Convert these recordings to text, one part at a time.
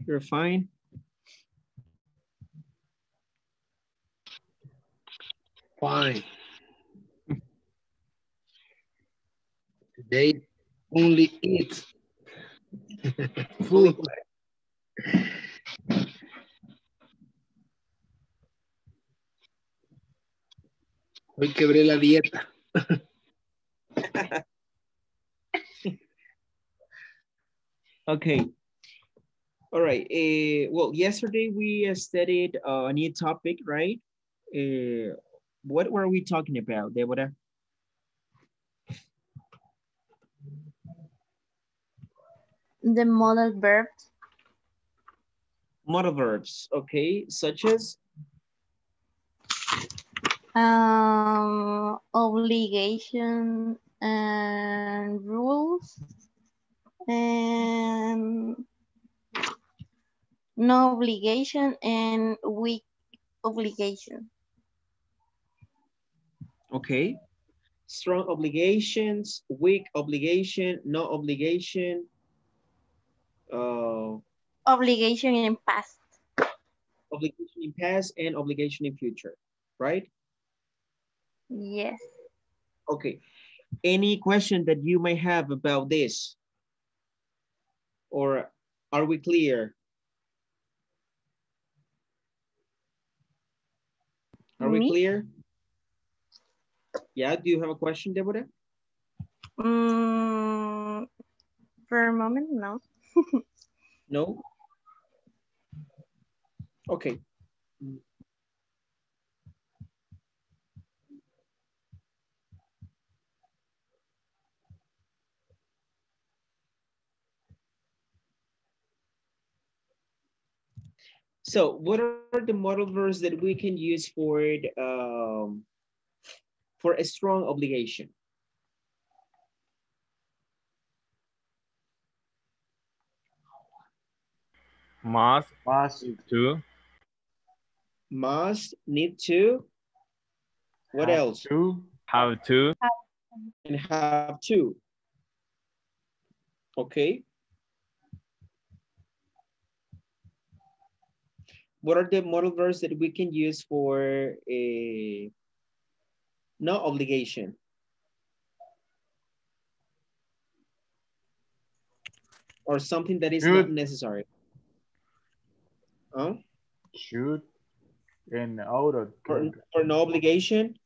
You're fine? Fine. They only eat food. Hoy quebré la dieta. Okay. All right. Well, yesterday we studied a new topic, right? What were we talking about, Deborah? The modal verbs. Modal verbs, okay, such as? Obligation and rules. And no obligation and weak obligation. Okay. Strong obligations, weak obligation, no obligation. Obligation in past. Obligation in past and obligation in future, right? Yes. Okay. Any question that you may have about this? Or are we clear? Are we clear? Yeah, do you have a question, Deborah? For a moment, no. No? Okay. So what are the modal verbs that we can use for a strong obligation? Must. Must. To. Must, need to. What else? To. Have to. And have to. Okay. What are the modal verbs that we can use for a no obligation? Or something that is not necessary? Huh? Should and ought. For no obligation?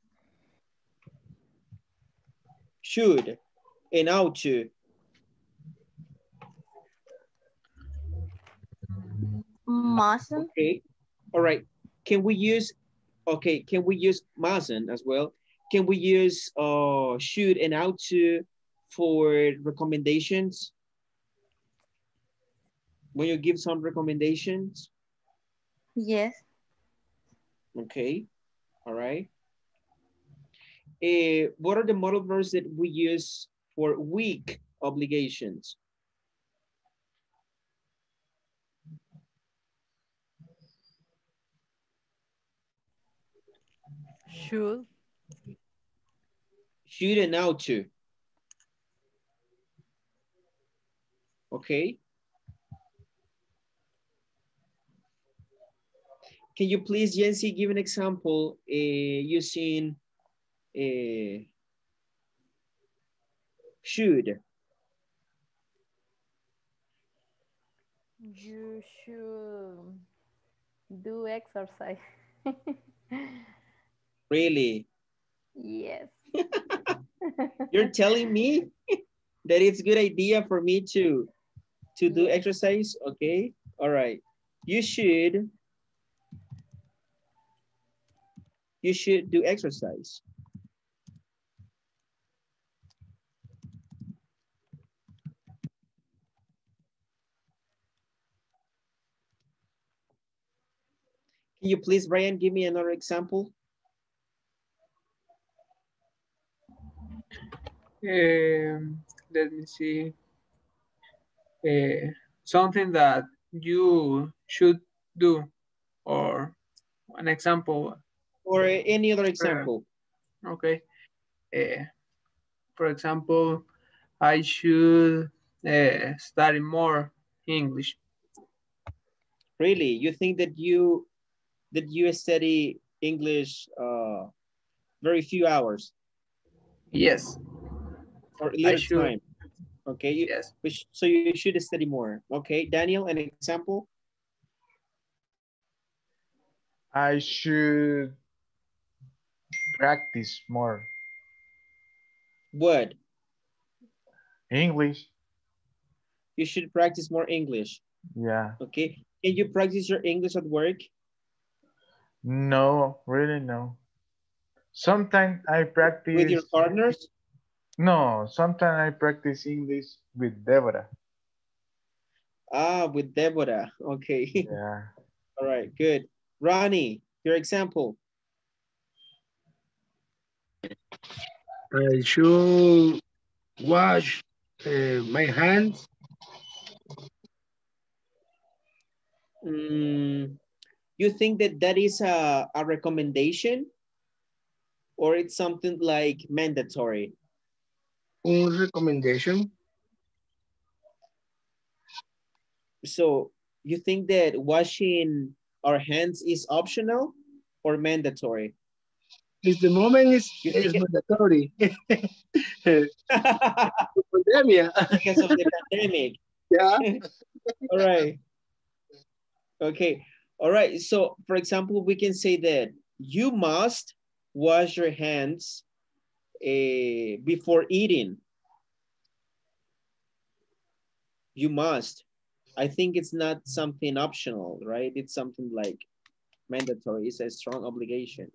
Should and ought to. Mustn't. Okay. All right. Can we use, okay, can we use mustn't as well? Can we use should and ought to for recommendations? When you give some recommendations? Yes. Okay. All right. What are the modal verbs that we use for weak obligations? Should. Should and ought to. Okay. Can you please, Yancy, give an example using should? You should do exercise. Really? Yes. You're telling me that it's a good idea for me to do exercise? Okay. All right. You should do exercise. Can you please, Brian, give me another example? Let me see. Something that you should do, or an example. Or any other example. Okay. For example, I should study more English. Really? You think that you study English very few hours Yes, or I little should. time? Okay, Yes. so you should study more. Okay, Daniel, an example? I should practice more What? English. You should practice more English. Yeah. Okay, can you practice your English at work No, really no. Sometimes I with your practice. partners? No, sometimes I practice English with Deborah. Ah, with Deborah. Okay, Yeah. all right, good. Ronnie, your example. I should wash my hands. Mm, you think that that is a recommendation or it's something like mandatory? Un recommendation. So you think that washing our hands is optional or mandatory? At the moment You is think it mandatory. Pandemia. because of the pandemic? Yeah. All right. Okay. All right. So for example, we can say that you must wash your hands before eating. You must. I think it's not something optional, right? It's something like mandatory. It's a strong obligation.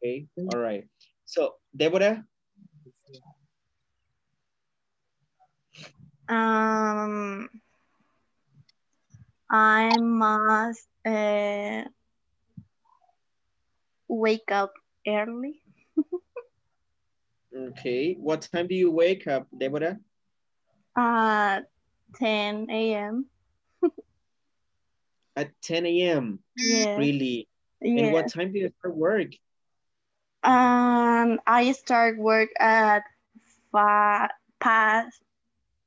Okay. All right. So Deborah, Um, I must wake up early okay. What time do you wake up, Deborah? at 10 a.m. At 10 a.m. Yes, Really? And what yes. time do you start work? I start work at five past,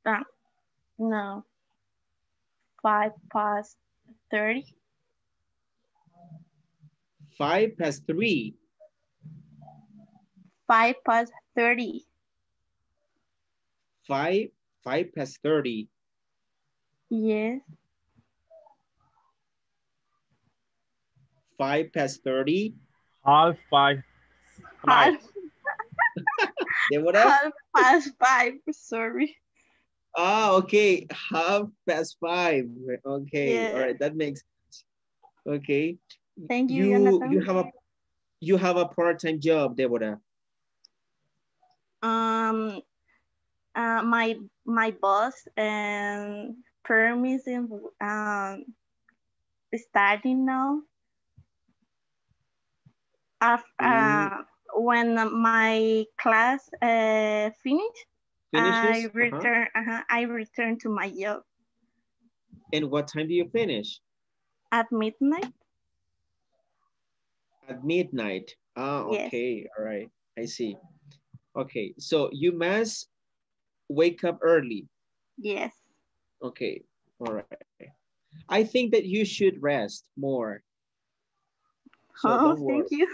uh, no, 5 past 30. 5 past 3. 5 past 30. 5 past 30. Yes. 5 past 30. Half 5. Half, Five. Deborah? half past 5. Sorry. Ah, okay. 5 past 5. Okay. All Yeah. right. That makes sense. Okay. Thank you, You Jonathan. have a part-time job, Deborah. Um, my boss and permission starting now. Mm, When my class finish, finishes? Uh-huh. I return to my job And what time do you finish? at midnight. At midnight. Ah, Yes, okay. All right. I see. Okay. So you must wake up early. yes. Okay. All right. I think that you should rest more. So don't Oh, worry. thank you.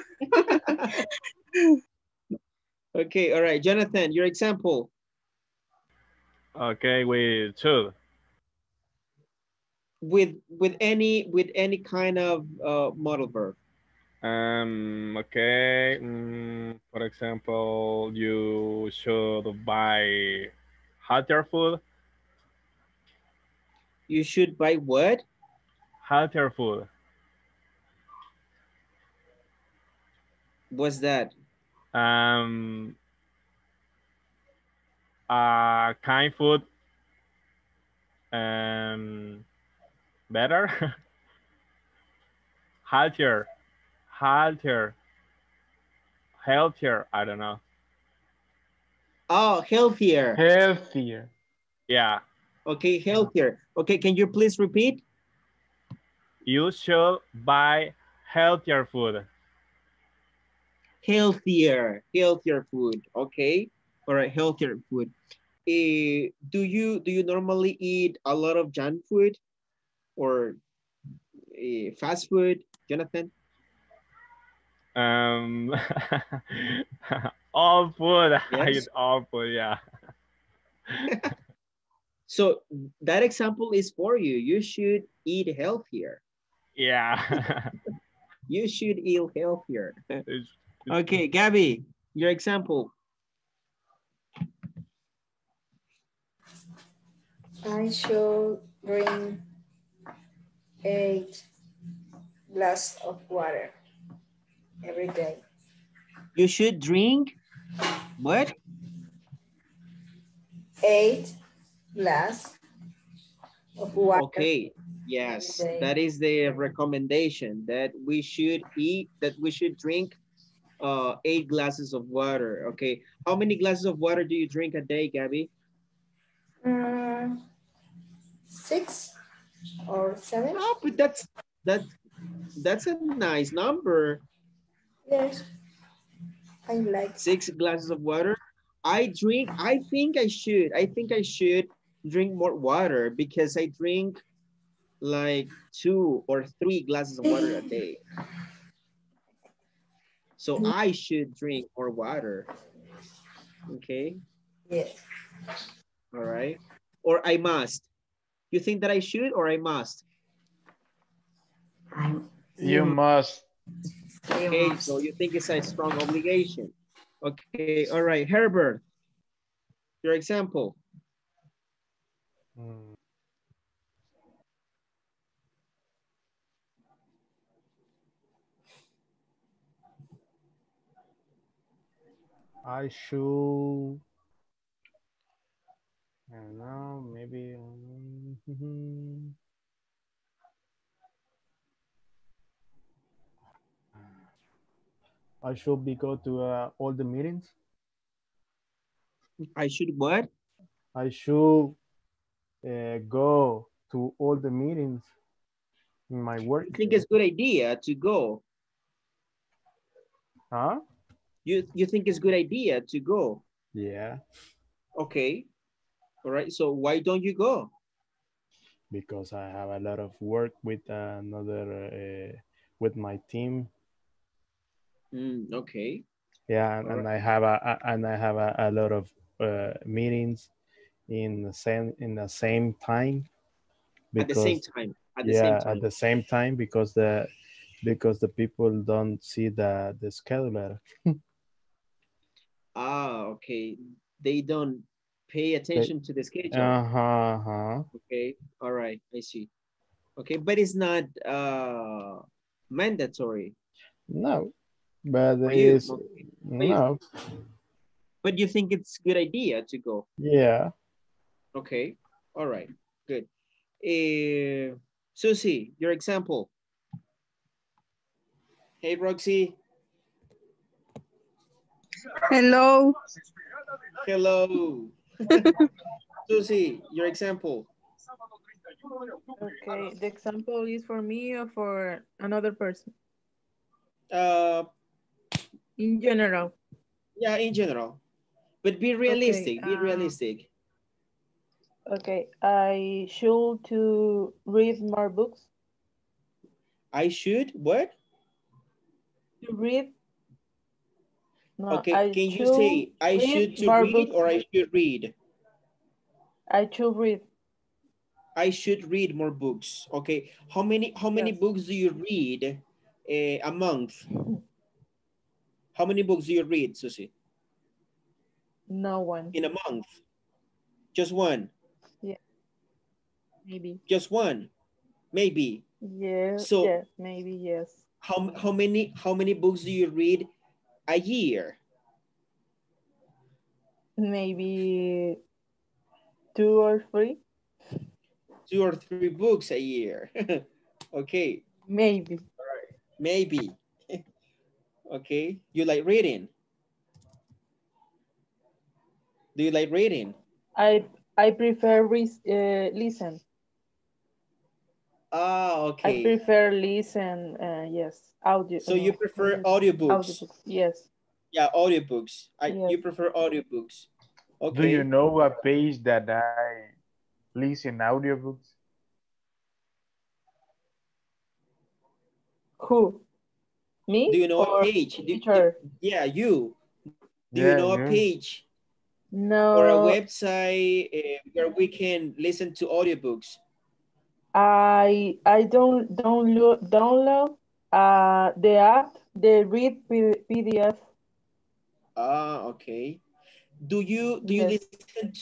Okay. All right. Jonathan, your example. Okay, we should. With any kind of modal verb. Okay. For example, you should buy healthier food. You should buy what? Healthier food. What's that? Um, kind food. Um, better. Healthier. Healthier. Healthier. I don't know. Oh, healthier. Healthier. Yeah. Okay, healthier. Okay, can you please repeat? You should buy healthier food. Healthier food. Okay. All right, healthier food. Do you normally eat a lot of junk food or fast food, Jonathan? Um, all food. I Yes. eat all food. Yeah. So that example is for you. You should eat healthier. Yeah. You should eat healthier. It's- Okay, Gabby, your example. I should drink 8 glass of water every day. You should drink what? 8 glass of water Okay, yes, every day. that is the recommendation that we should eat, that we should drink 8 glasses of water. Okay, how many glasses of water do you drink a day, Gabby? 6 or 7. Oh, but that's a nice number. Yes, I like. 6 glasses of water. I think I should drink more water because I drink like 2 or 3 glasses of water a day. So I should drink more water. Okay. Yes. All right. Or I must. You think that I should or I must? You must. Okay, so you think it's a strong obligation. Okay, all right. Herbert, your example. Mm. I should. I don't know. Maybe. I should be go to all the meetings. I should what? I should go to all the meetings in my work. You think it's a good idea to go? Huh? You think it's a good idea to go? Yeah. Okay. All right. So why don't you go? Because I have a lot of work with with my team. Okay. Yeah, All and right. I have a lot of meetings in the same time At the same because time. At the same yeah, at time. the same time because the people don't see the scheduler. Okay. They don't pay They, attention to the schedule. uh-huh. Okay. All right. I see. Okay. But it's not mandatory No, but for you. it's Okay. no. But you think it's a good idea to go. Yeah. Okay. All right. Good. Susie, your example. Hey, Roxy. Hello. Hello. Susie, your example. Okay, the example is for me or for another person? Uh, In general. yeah, in general. But be Okay. realistic. Be realistic. Okay. I should to read more books. I should what? To read. No, Okay, I can you should say I should read to more read books. or I should read? I should read. I should read more books. Okay, how many Yes. books do you read a month? How many books do you read, Susie? No one. In a month? Just one? Yeah. Maybe. Just one? Maybe. Yes. So Yes. Maybe yes. how many books do you read a year? Maybe 2 or 3. 2 or 3 books a year. Okay, Maybe. maybe. Okay, you like reading? Do you like reading? I prefer listen. I Okay. prefer listen. Yes, audio. So you No, prefer yes, audiobooks? audiobooks. Yes, Yeah, audiobooks. yes. You prefer audiobooks. Do you Okay. know a page that I listen audiobooks? Who? Me Do you know a or page? teacher? Yeah, you. Do you Yeah, know a you. page or a No, website where we can listen to audiobooks? I don't download the app. They read PDF. Ah, okay. Do you Yes, listen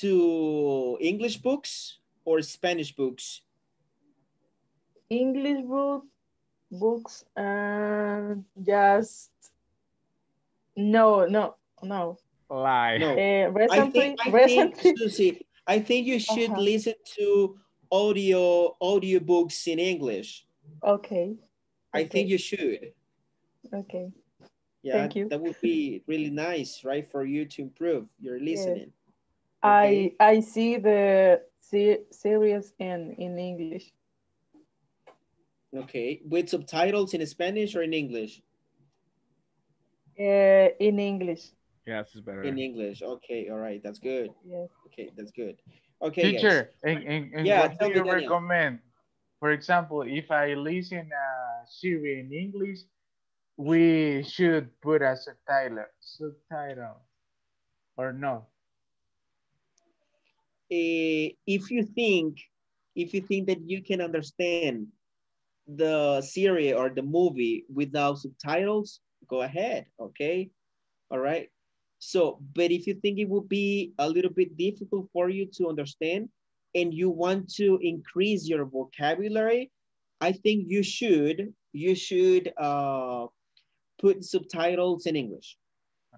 to English books or Spanish books? English books and just no. Lie. No. Recently, I think recently. Susie, I think you should Uh-huh. listen to audiobooks in English. Okay, I think okay, you should. okay. Yeah, Thank you. that would be really nice, right? For you to improve your Yes, listening. Okay. I see the series in English. Okay. With subtitles in Spanish or in English? In English. Yes, it's better. In English. Okay. All right. That's good. Yes. Okay. That's good. Okay, guys. Teacher, and Yeah. what do Tell me, you Daniel. recommend? For example, if I listen a series in English, we should put a subtitle or no? If you think that you can understand the series or the movie without subtitles, go ahead. Okay. All right. So, but if you think it would be a little bit difficult for you to understand and you want to increase your vocabulary, I think you should put subtitles in English.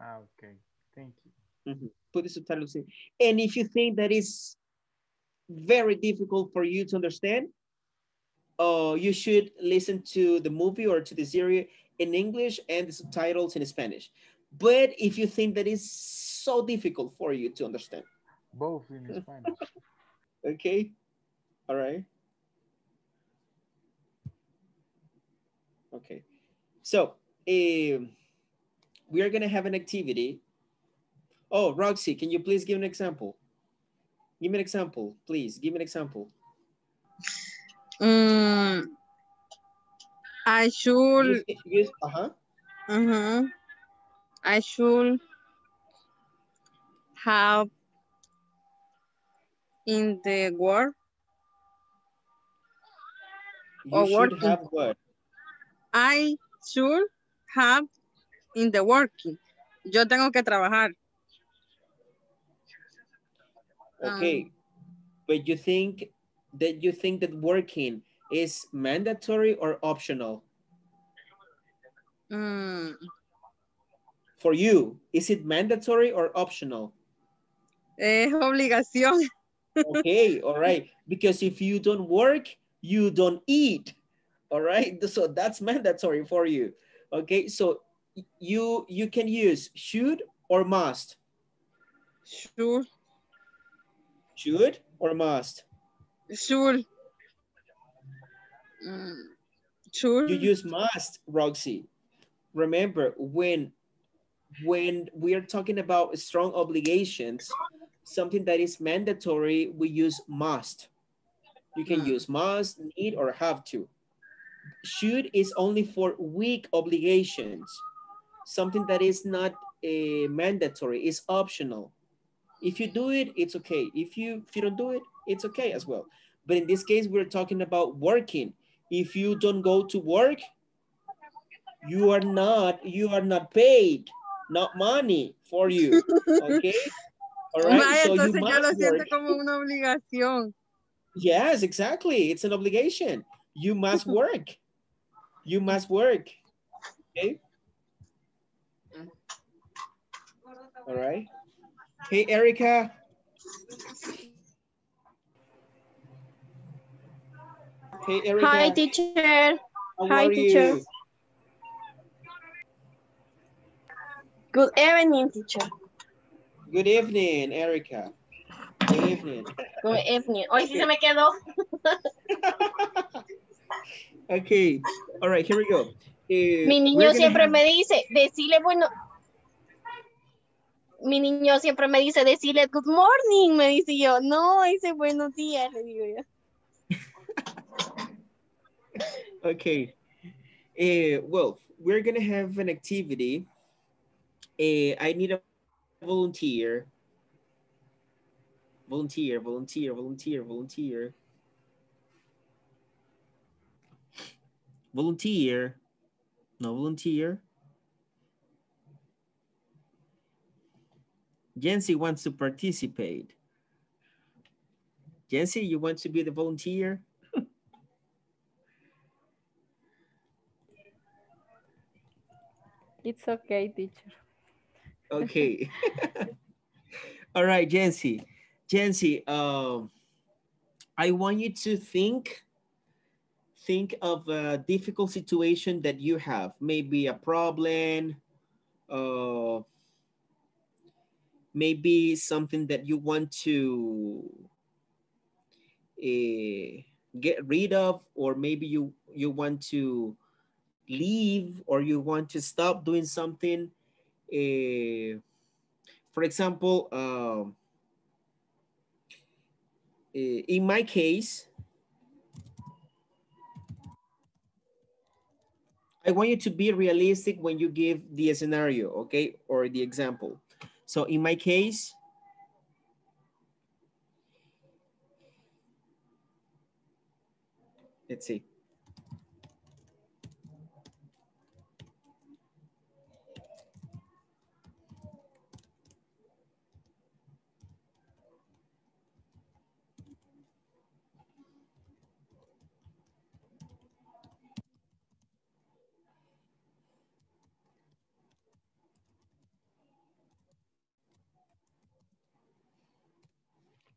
Ah, okay, thank you. Put the subtitles in. And if you think that is very difficult for you to understand, you should listen to the movie or to the series in English and the subtitles in Spanish. But if you think that is so difficult for you to understand, Both in Spanish. okay, all right, okay. So we are gonna have an activity. Oh, Roxy, can you please give an example? Give me an example, please. Give me an example. I should, I should have in the work You or should working. have what? I should have in the working. Yo tengo que trabajar. Okay, but you think that working is mandatory or optional? For you, is it mandatory or optional? Es obligación. Okay, all right. Because if you don't work, you don't eat. All right. So that's mandatory for you. Okay. So you can use should or must. Should. Should or must? Should. Should. You use must, Roxy. Remember, when we are talking about strong obligations, something that is mandatory, we use must. You can use must, need, or have to. Should is only for weak obligations. Something that is not mandatory, is optional. If you do it, it's okay. If you don't do it, it's okay as well. But in this case, we're talking about working. If you don't go to work, you are not paid, not money for you. Okay. All right. Vaya, So you entonces yo lo must siento work. como una obligación. Yes, exactly. It's an obligation. You must work. You must work. Okay. All right. Hey, Erica. Hey, Erica. Hi, teacher. How Hi, are teacher. you? Good evening, teacher. Good evening, Erica. Good evening. Good evening. Hoy sí se me quedó. Okay. All right, here we go. Mi niño siempre me dice, decirle, bueno, mi niño siempre me dice, decirle good morning, me dice yo. No, dice buenos días, le digo yo. Okay. Well, we're gonna have an activity. I need a volunteer. Volunteer. Volunteer. No volunteer. Jency wants to participate. Jency, you want to be the volunteer? It's okay, teacher. Okay. All right, Jency. Jency, I want you to think of a difficult situation that you have. Maybe a problem, uh, maybe something that you want to get rid of, or maybe you want to leave, or you want to stop doing something. For example, in my case, I want you to be realistic when you give the scenario, okay, or the example. So in my case, let's see.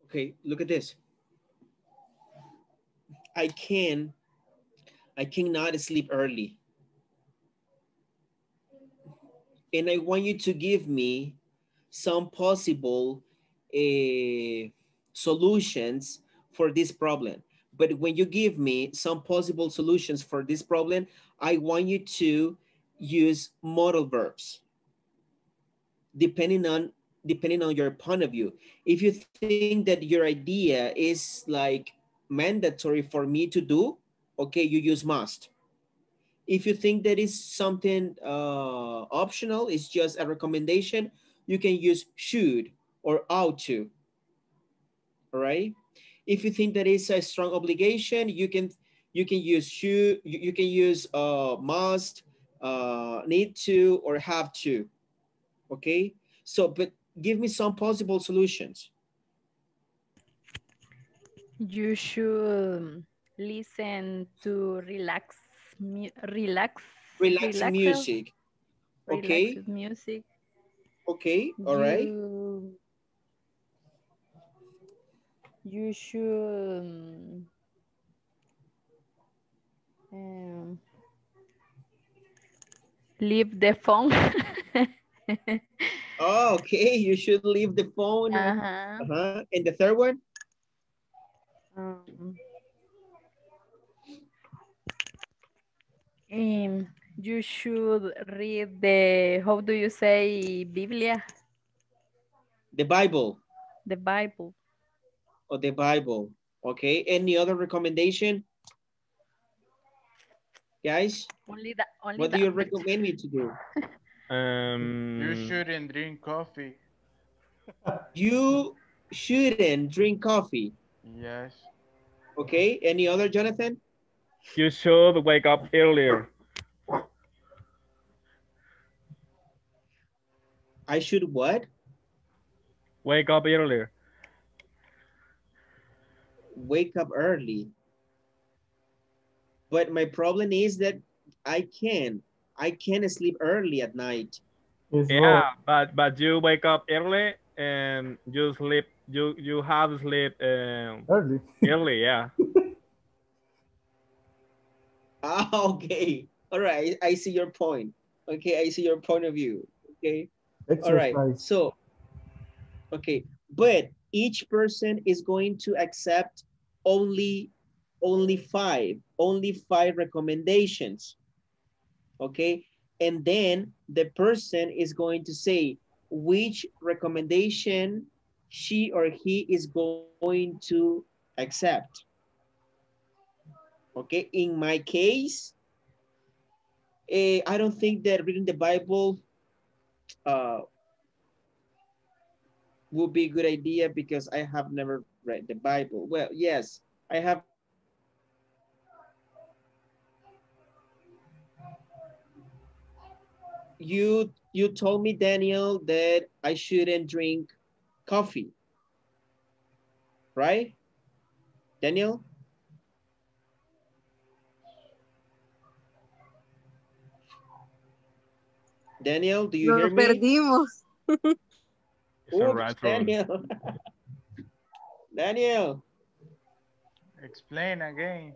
Okay, look at this. I cannot sleep early. And I want you to give me some possible solutions for this problem. But when you give me some possible solutions for this problem, I want you to use modal verbs depending on your point of view. If you think that your idea is like mandatory for me to do, okay, you use must. If you think that is something optional, it's just a recommendation, you can use should or ought to, all right? If you think that is a strong obligation, you can use should, you can use must, need to, or have to, okay? So, but give me some possible solutions. You should listen to Relaxing music, okay? relaxed music. Okay, all right. You should leave the phone. Oh, okay, you should leave the phone. And the third one? You should read the, how do you say, Biblia? The Bible. The Bible. Or the Bible. Okay, any other recommendation? Guys, only that. What do you recommend me to do? You shouldn't drink coffee. You shouldn't drink coffee. Yes. Okay, any other, Jonathan? You should wake up earlier. I should what? Wake up earlier. Wake up early. But my problem is that I can't sleep early at night. Yeah, but you wake up early and you sleep. You have sleep early. Early, yeah. Ah, okay. All right. I see your point. Okay, I see your point of view. Okay. All right. So, okay, but each person is going to accept only five recommendations. Okay, and then the person is going to say which recommendation she or he is going to accept. Okay, in my case, I don't think that reading the Bible would be a good idea because I have never read the Bible. Well, yes, I have read the Bible, you told me, Daniel, that I shouldn't drink coffee, right? Daniel? Daniel, do you hear Lo me? perdimos. It's all Oops, right, Ron. Daniel. Daniel, Explain again.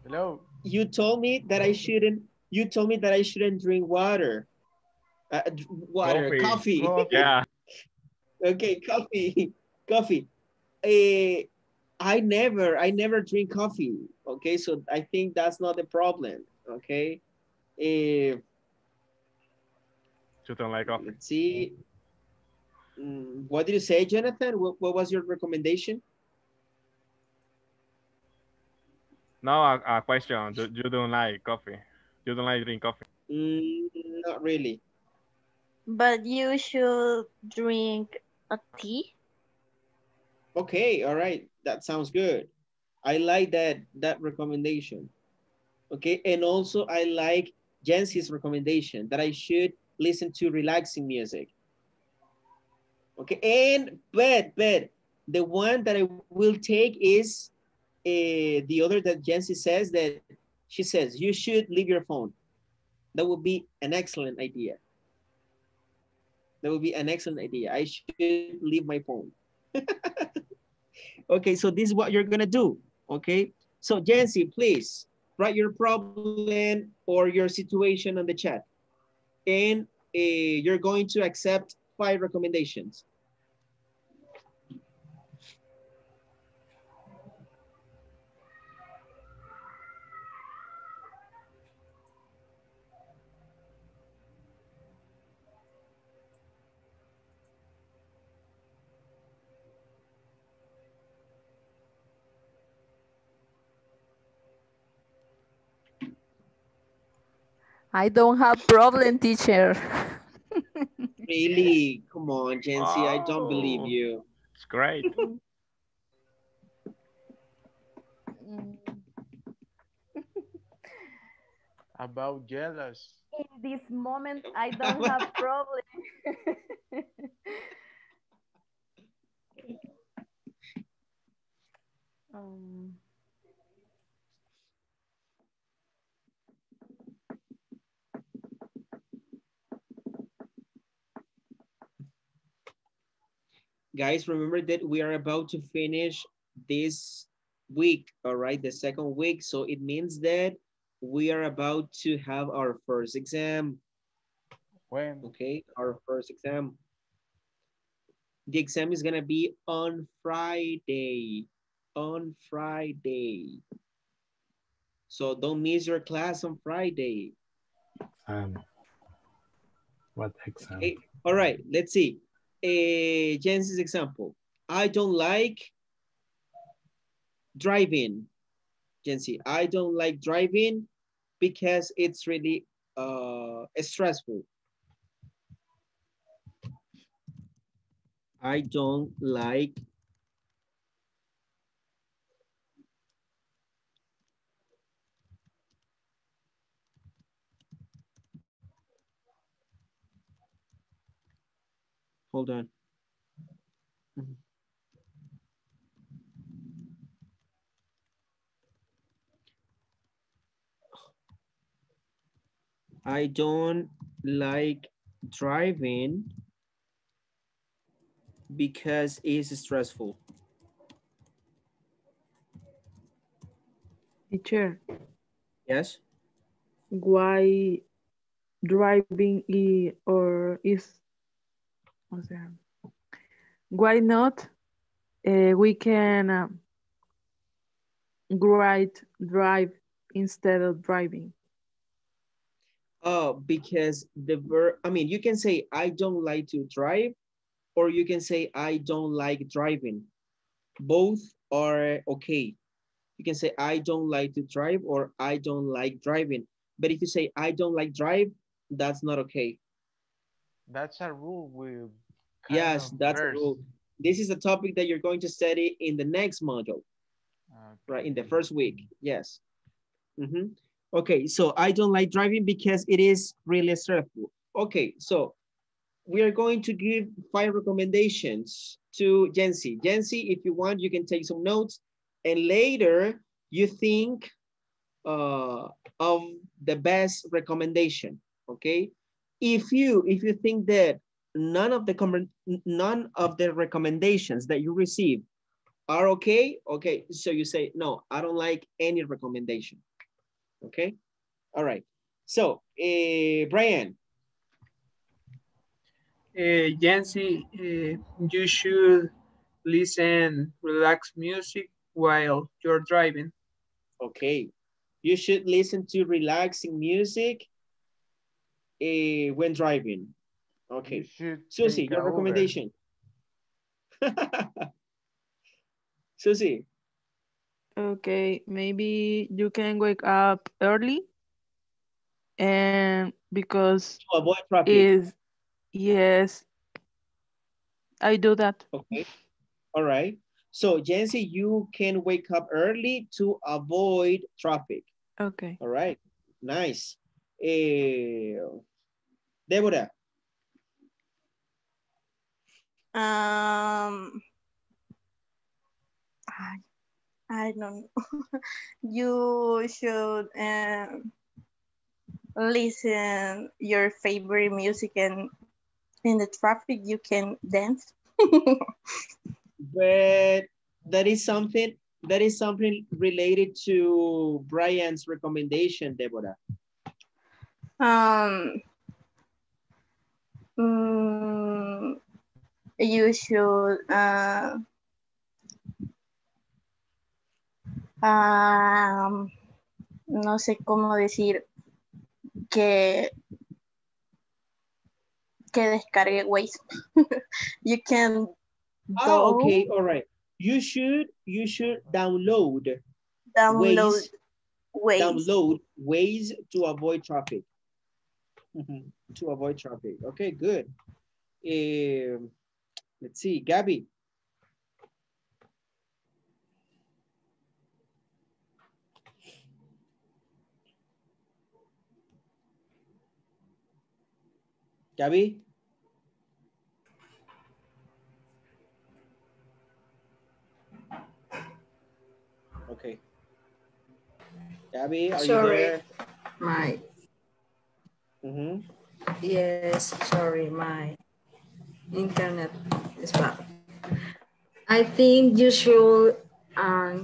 Hello. you told me that I shouldn't, you told me that I shouldn't drink water. Coffee. Coffee. Coffee. Yeah. Okay, coffee, coffee. I never drink coffee. Okay, so I think that's not the problem. Okay, uh, You don't like coffee. let's see. What did you say, Jonathan? What was your recommendation? No, a question. You don't like coffee. You don't like drink coffee. Mm, Not really. But you should drink a tea. Okay, all right, that sounds good. I like that recommendation. Okay, and also I like Jency's recommendation that I should listen to relaxing music. Okay, and but the one that I will take is the other that Jency says, that she says you should leave your phone. That would be an excellent idea. That would be an excellent idea. I should leave my phone. Okay, so this is what you're gonna do. Okay, so Jency, please write your problem or your situation on the chat, and you're going to accept 5 recommendations. I don't have problem, teacher. Really? Come on, Jency, I don't believe Oh, you. it's great. Mm, About jealous. In this moment, I don't have problem. um, Guys, remember that we are about to finish this week, all right, the second week. So it means that we are about to have our first exam. When? Okay, our first exam. The exam is gonna be on Friday. On Friday. So don't miss your class on Friday. What exam? Okay, all right, let's see. Jensen's example. I don't like driving. Jency, I don't like driving because it's really stressful. I don't like hold on. I don't like driving because it's stressful. Teacher, Yes? why driving or is, o sea, why not we can drive instead of driving? Oh, because the verb, I mean, you can say I don't like to drive, or you can say I don't like driving. Both are okay. You can say, I don't like to drive or I don't like driving. But if you say, I don't like drive, that's not okay. That's a rule with kind Yes, of that's a verse. rule. This is a topic that you're going to study in the next module, right? In the Okay. first week, yes. Okay, so I don't like driving because it is really stressful. Okay, so we are going to give 5 recommendations to Jency. Jency, if you want, you can take some notes and later you think of the best recommendation, okay? If you think that none of the recommendations that you receive are okay, okay, so you say, no, I don't like any recommendation, okay? All right, so Brian. Yancy, you should listen relaxed music while you're driving. Okay, you should listen to relaxing music when driving. Okay, You should Susie, take your a Uber. recommendation. Susie. Okay, maybe you can wake up early and because To avoid traffic. is yes, I do that. Okay, all right. So Jancy, you can wake up early to avoid traffic. Okay. All right, nice. Deborah. I, I don't know. You should listen your favorite music and in the traffic you can dance. But that is something related to Brian's recommendation, Deborah. Um, mm, you should no sé cómo decir que descargue Waze. You can go Okay, all right. You should download download Waze. download ways to avoid traffic. To avoid traffic. Okay, good. Let's see, Gabby. Gabby? Okay. Gabby, are you Sorry, there? my, yes, sorry, my internet is bad. I think you should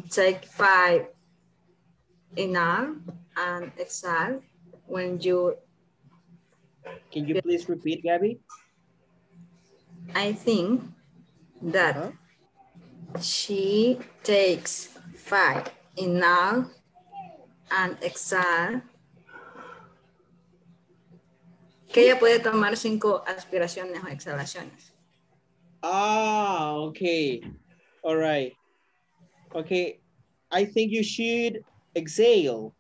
take 5 inhale and exhale when you. Can you please repeat, Gabby? I think that she takes 5 inhale and exhale. Que ella puede tomar 5 aspiraciones o exhalaciones. Ah, okay. All right. Okay. I think you should exhale.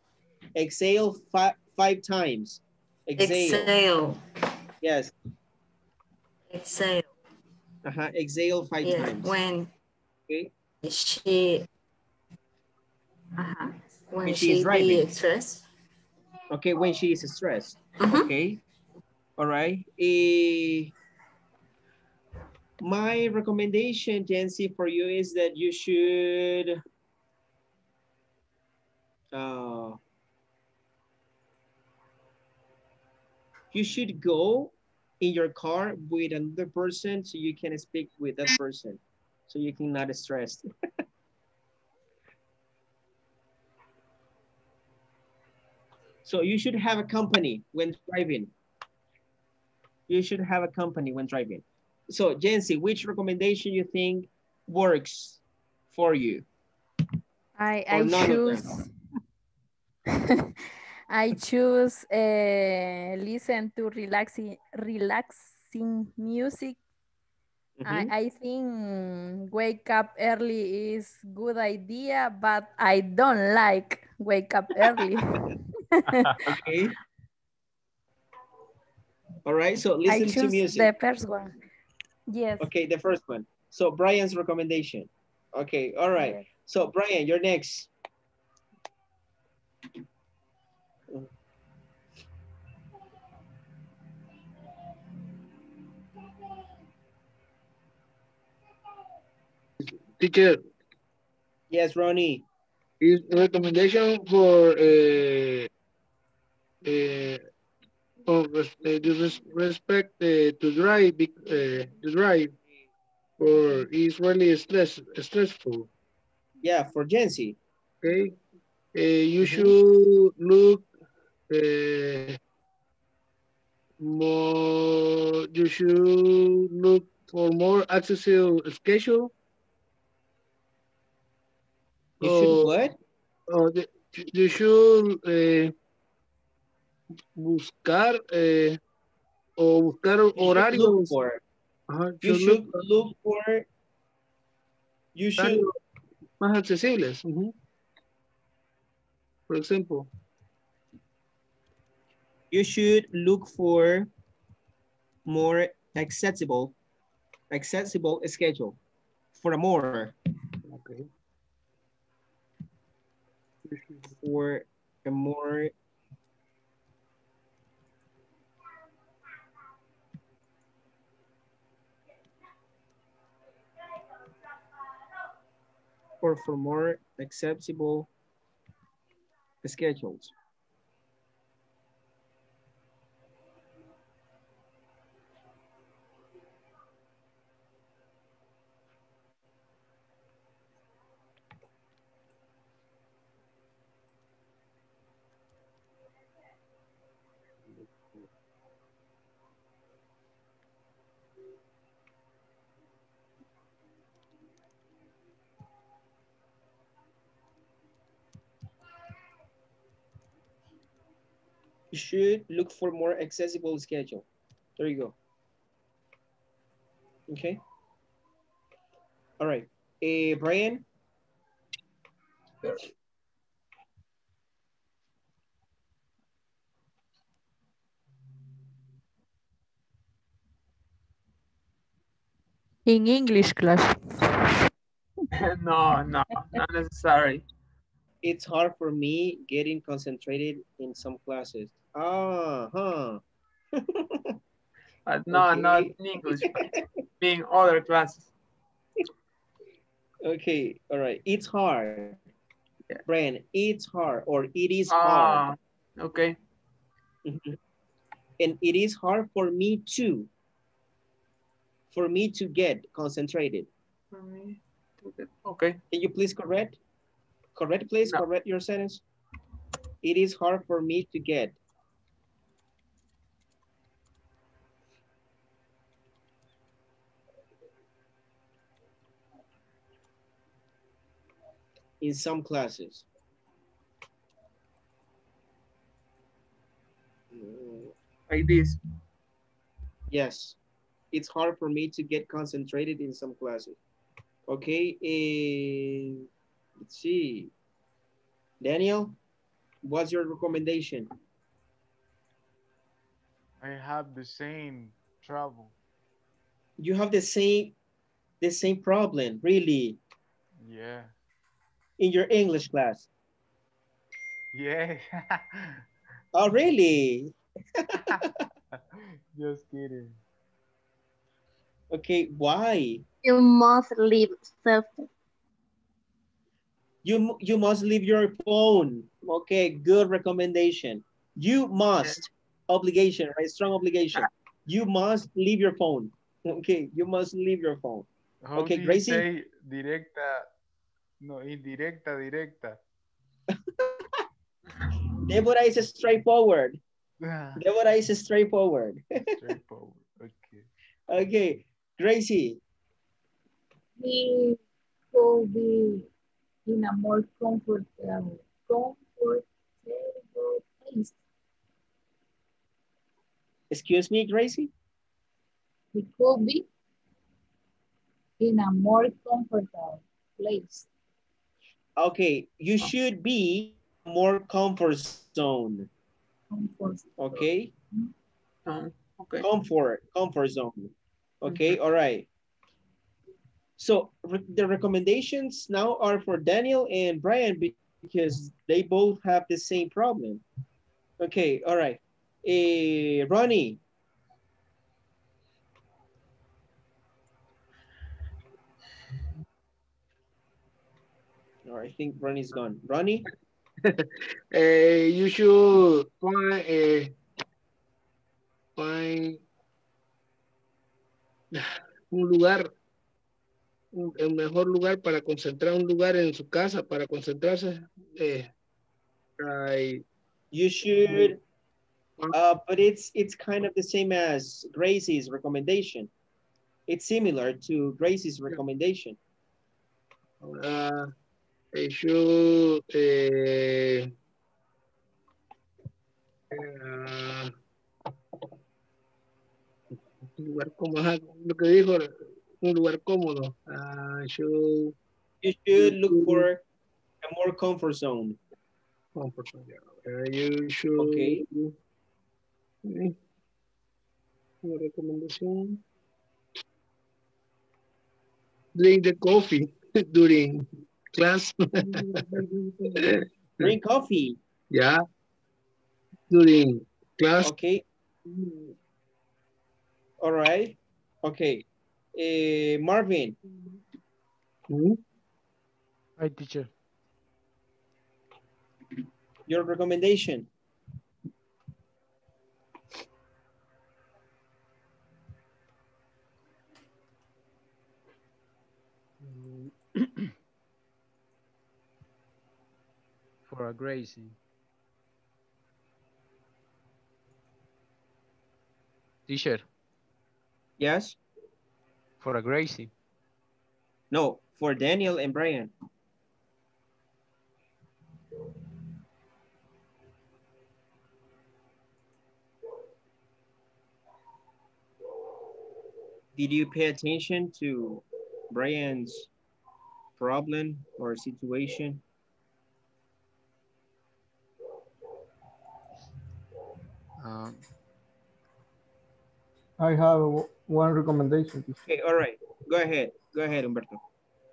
Exhale 5 times. Exhale. Yes. Exhale. Exhale 5 times. When okay. When she is she driving. be stressed. Okay, when she is stressed. Okay. All right. My recommendation, Jancy, for you is that you should go in your car with another person so you can speak with that person so you can not stressed. So you should have a company when driving. You should have a company when driving. So Jancy, which recommendation you think works for you? I choose I choose listen to relaxing music I think wake up early is good idea, but I don't like wake up early. Okay. All right, so I listen to choose music. the first one. Yes. Okay, the first one. So Brian's recommendation. Okay, all right. Yes. So Brian, you're next. Teacher, Yes, Ronnie. is recommendation for uh, respect to drive or is really stressful. Yeah, for Jency. Okay, you Mhm. should look uh, more. You should look for more accessible schedule. You should Or, what? you should buscar o buscar You should look horarios. for. You Should look should look for. You should. horarios más accesibles. For example, You should look for more accessible schedule for a more. okay. For a more or for more accessible schedules. You should look for more accessible schedule. There you go. Okay. All right. Brian. In English class. No, no, not necessary. It's hard for me getting concentrated in some classes. Huh. But no, not Okay. in English, but being other classes. Okay. All right. It's hard. Yeah. Brian, it's hard or it is hard. Ah, okay. Mhm. And it is hard for me to get concentrated. For me, okay. Can you please correct? Correct, please. No. Correct your sentence. It is hard for me to get. In some classes. Like this. Yes. It's hard for me to get concentrated in some classes. Okay. Let's see. Daniel, what's your recommendation? I have the same trouble. You have the same problem, really, Yeah. in your English class. Yeah. Oh, really? Just kidding. Okay, why? You must leave self. You must leave your phone. Okay, good recommendation. You must. Obligation, right? Strong obligation. You must leave your phone. Okay, you must leave your phone. How Okay, do you Gracie? say directa? No, indirecta, directa. Deborah is straightforward. Deborah is straightforward. Straightforward. Okay. Okay, Gracie. He could be in a more comfortable place. Excuse me, Gracie? He could be In a more comfortable place. Okay, you should be in a more comfort zone. Okay? Okay. Comfort zone. Okay, all right. So the recommendations now are for Daniel and Brian because they both have the same problem. Okay, all right. Ronnie. All right, I think Ronnie's gone. Ronnie? You should find un lugar, el mejor lugar para concentrar, un lugar en su casa para concentrarse. I, You should, but it's kind of the same as Gracie's recommendation. It's similar to Gracie's recommendation. I should un lugar cómodo, lo que dijo, un lugar cómodo. You should look for a more comfort zone. You should. Okay. Una recomendación. Drink the coffee during class. Drink coffee. Yeah. During class. Okay. All right. Okay. Marvin. Hi, teacher. Your recommendation. For a Gracie. Teacher. Yes. For a Gracie. No, for Daniel and Brian. Did you pay attention to Brian's problem or situation? I have one recommendation. Okay, all right. Go ahead. Go ahead, Humberto.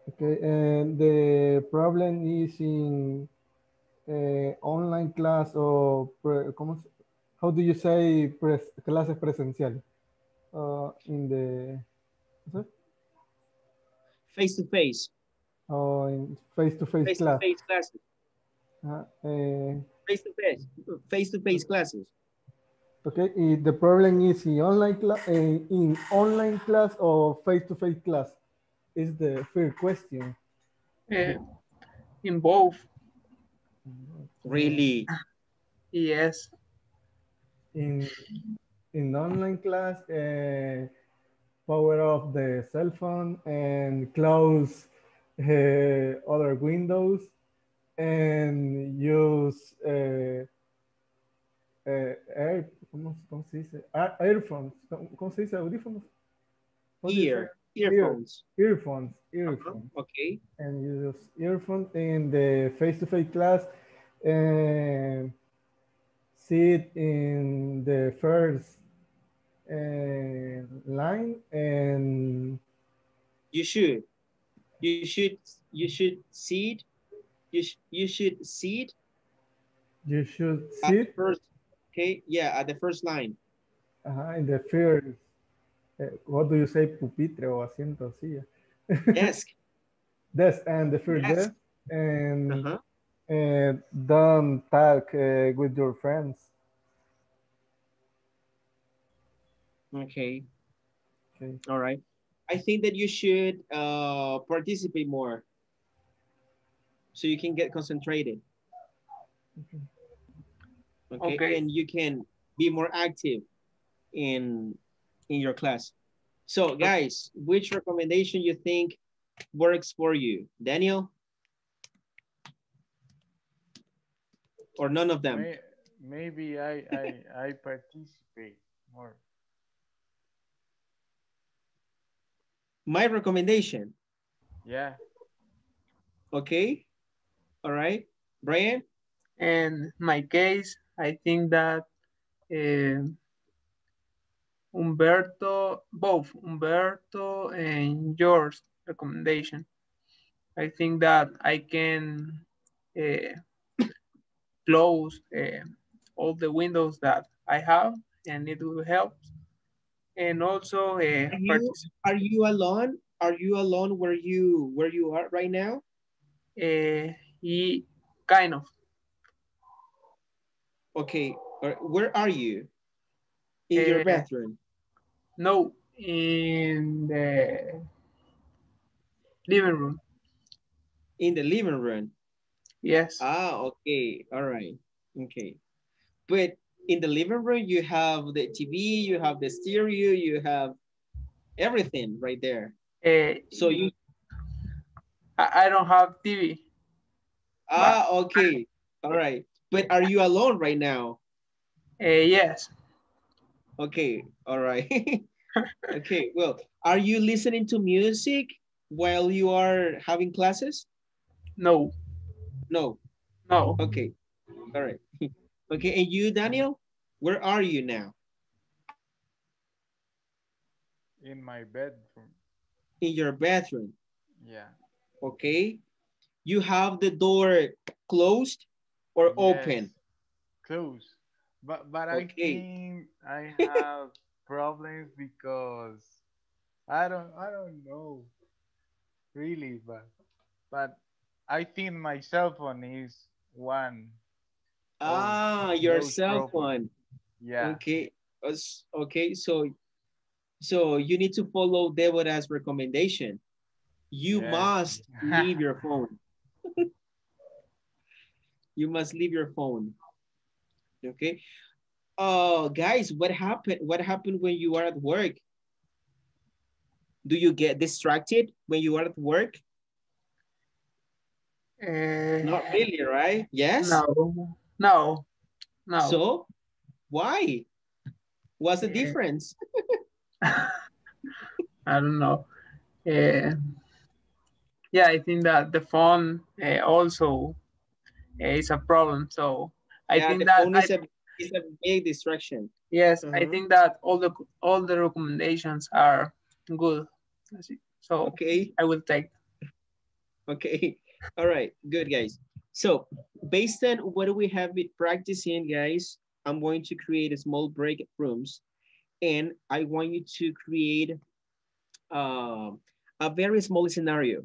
Okay, and the problem is in online class or how do you say clases presenciales? In the face to face. Oh, in face-to-face class. Face-to-face classes. Face-to-face classes. Okay, the problem is in online class or face-to-face class is the first question. In both. Really? Yes. In online class, power off the cell phone and close other windows and use ¿cómo se dice? Earphones. ¿Cómo se dice? Audífonos. Earphones. Earphones. Okay. And you use earphones in the face-to-face class and sit in the first line and you should seat. You should sit first. Okay, yeah, at the first line. In the first, what do you say, pupitre o asiento, silla? Desk. Desk, and the first desk, and don't talk with your friends. Okay. All right. I think that you should participate more so you can get concentrated. Okay. And you can be more active in your class. So guys, which recommendation you think works for you? Daniel? Or none of them? Maybe I participate more. My recommendation. Yeah. Okay. All right. Brian? In my case, I think that uh, both Umberto and yours recommendation. I think that I can uh, close all the windows that I have, and it will help. And also, Are you alone? Are you alone where you are right now? kind of. Okay. Where are you? In your Uh, bathroom? no, in the living room. In the living room? Yes. Ah, okay. All right. Okay. But in the living room, you have the TV, you have the stereo, you have everything right there. So you, I don't have TV. But okay. All right. But are you alone right now? Yes. Okay. All right. Okay. Well, are you listening to music while you are having classes? No. No. No. Okay. All right. Okay. And you, Daniel, where are you now? In my bedroom. In your bathroom. Yeah. Okay. You have the door closed or Yes. open? Close. But I Okay. think I have problems because I don't know really, but I think my cell phone is one of Your those cell problems. phone. Yeah. Okay. Okay. So you need to follow Deborah's recommendation. You Yes. must leave your phone. You must leave your phone. Okay. Oh, guys, what happened? What happened when you are at work? Do you get distracted when you are at work? Not really, right? Yes. No. No. No. So why? What's the Uh, difference? I don't know. Uh, yeah, I think that the phone also is a problem. So I Yeah, think the that phone is a big distraction. yes, I Uh-huh. think that all the recommendations are good. So Okay. I will take. Okay. All right. Good, guys. So based on what we have been practicing, guys, I'm going to create a small break rooms, and I want you to create a very small scenario.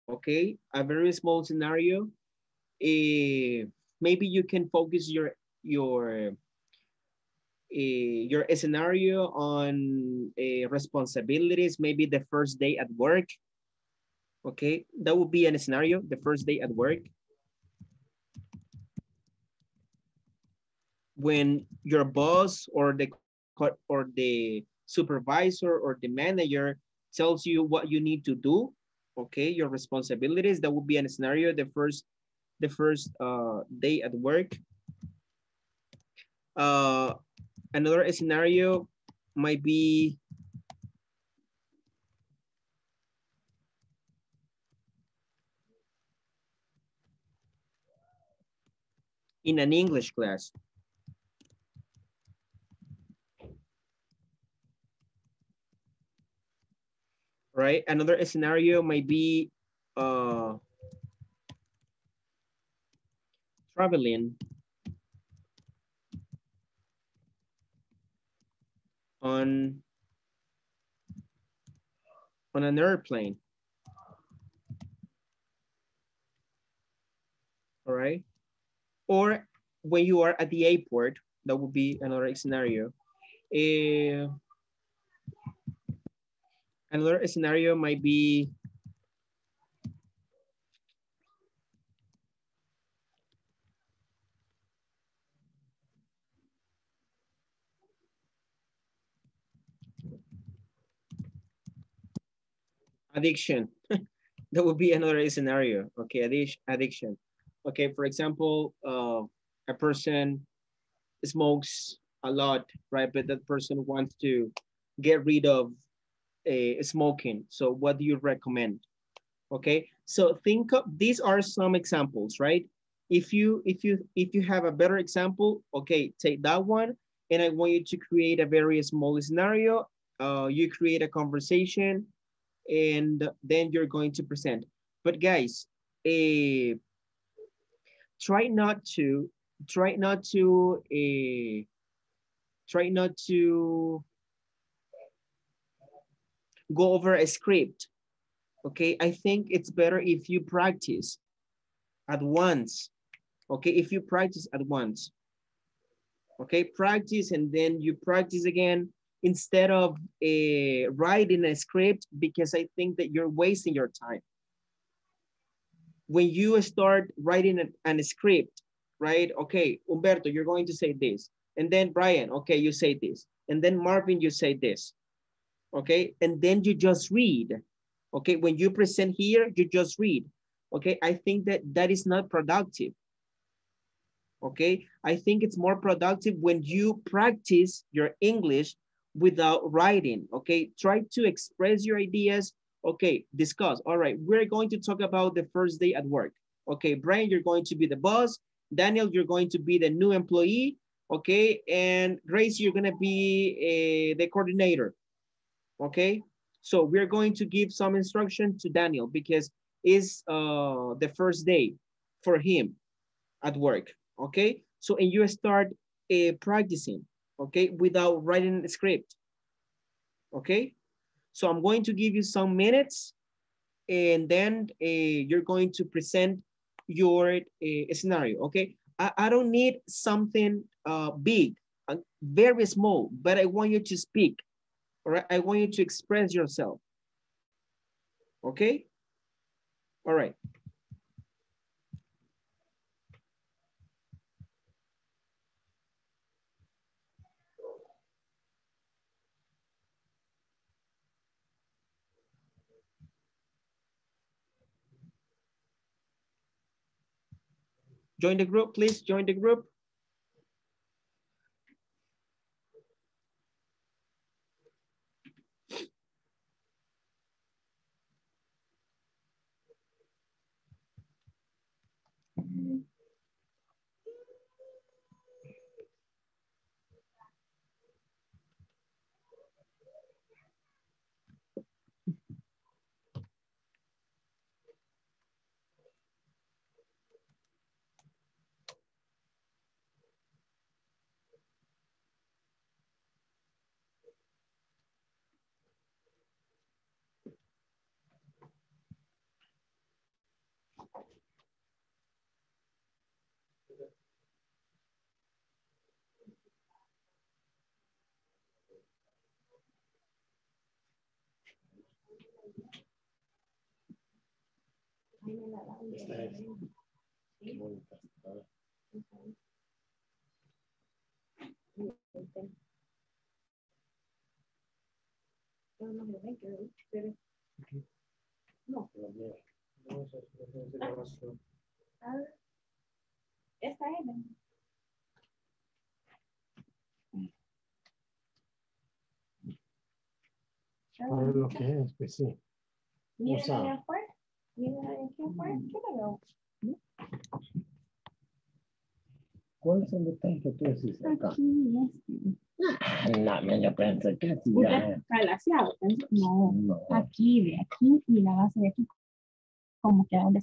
Okay, a very small scenario. Maybe you can focus your scenario on responsibilities. Maybe the first day at work. Okay, that would be a scenario. The first day at work, when your boss or the supervisor or the manager tells you what you need to do, okay, your responsibilities, that would be a scenario, the first day at work. uh Another scenario might be in an English class. Right, another scenario might be uh traveling on an airplane. All right, or when you are at the airport, that would be another scenario. uh, Another scenario might be addiction. That would be another scenario. Okay, addiction. Okay, for example, a person smokes a lot, right? But that person wants to get rid of smoking. So what do you recommend? Okay, so think of, these are some examples, right? If you have a better example, okay, take that one, and I want you to create a very small scenario. You create a conversation, and then you're going to present. But guys, try not to try not to try not to go over a script. Okay, I think it's better if you practice at once. Okay, if you practice at once. Okay, practice and then you practice again instead of writing a script, because I think that you're wasting your time. When you start writing a script, right? Okay, Humberto, you're going to say this. And then Brian, okay, you say this. And then Marvin, you say this. Okay, and then you just read. Okay, when you present here, you just read. Okay, I think that that is not productive. Okay, I think it's more productive when you practice your English without writing. Okay, try to express your ideas. Okay, discuss. All right, we're going to talk about the first day at work. Okay, Brian, you're going to be the boss. Daniel, you're going to be the new employee. Okay, and Grace, you're gonna be the coordinator. Okay, so we're going to give some instruction to Daniel because it's the first day for him at work. Okay, so and you start practicing, okay, without writing a script. Okay, so I'm going to give you some minutes, and then you're going to present your scenario. Okay, I don't need something big, very small, but I want you to speak. All right, I want you to express yourself. Okay, all right. Join the group, please join the group. A ver lo que es, pues sí. O sea, ¿cuáles son los detalles que tú decís acá? No, me lo pensé que sí. Calaseado, no, no, aquí, de aquí y la base de aquí, como que a donde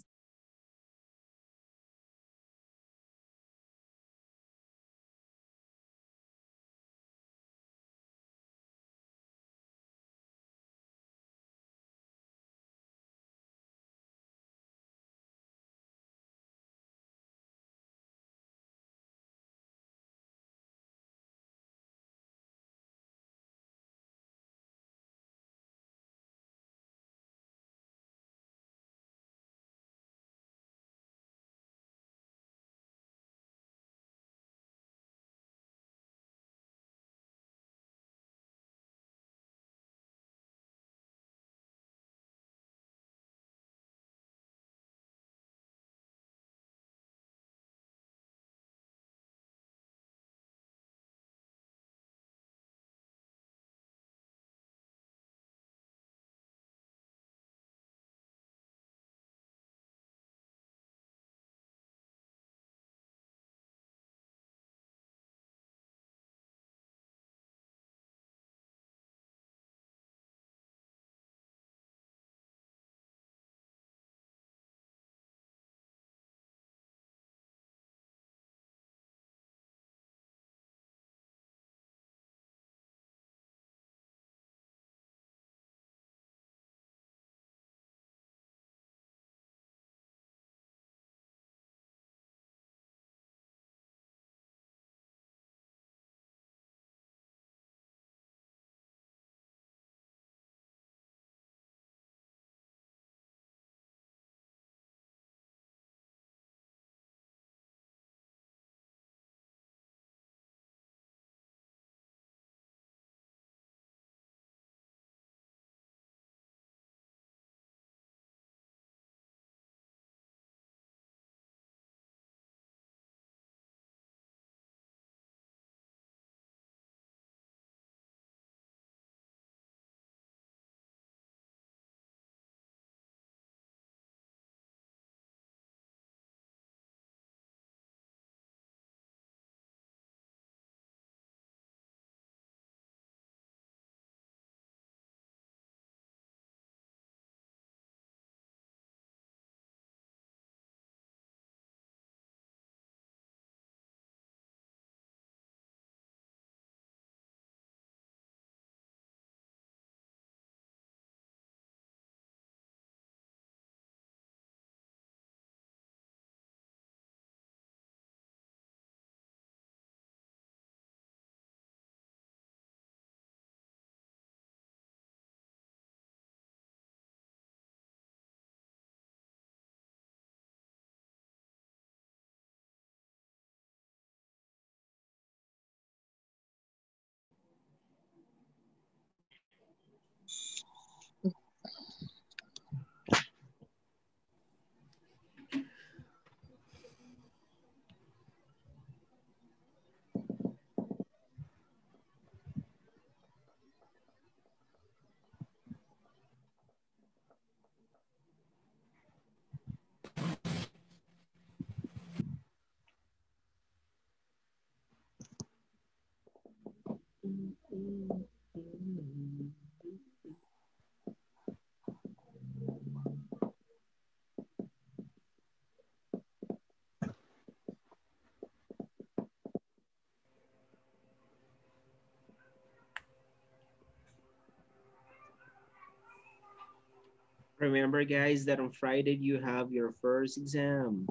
Remember, guys, that on Friday you have your first exam.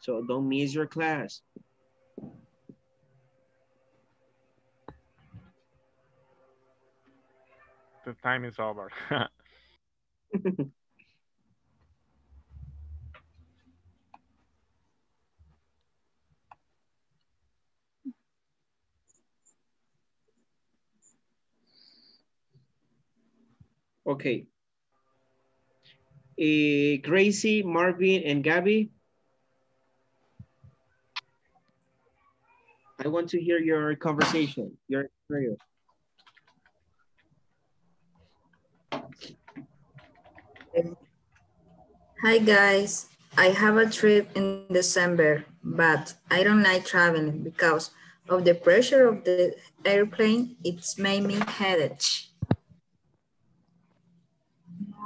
So don't miss your class. The time is over. Okay. Gracie, Marvin, and Gabby. I want to hear your conversation, your experience. Hi guys, I have a trip in December, but I don't like traveling because of the pressure of the airplane. It's made me headache.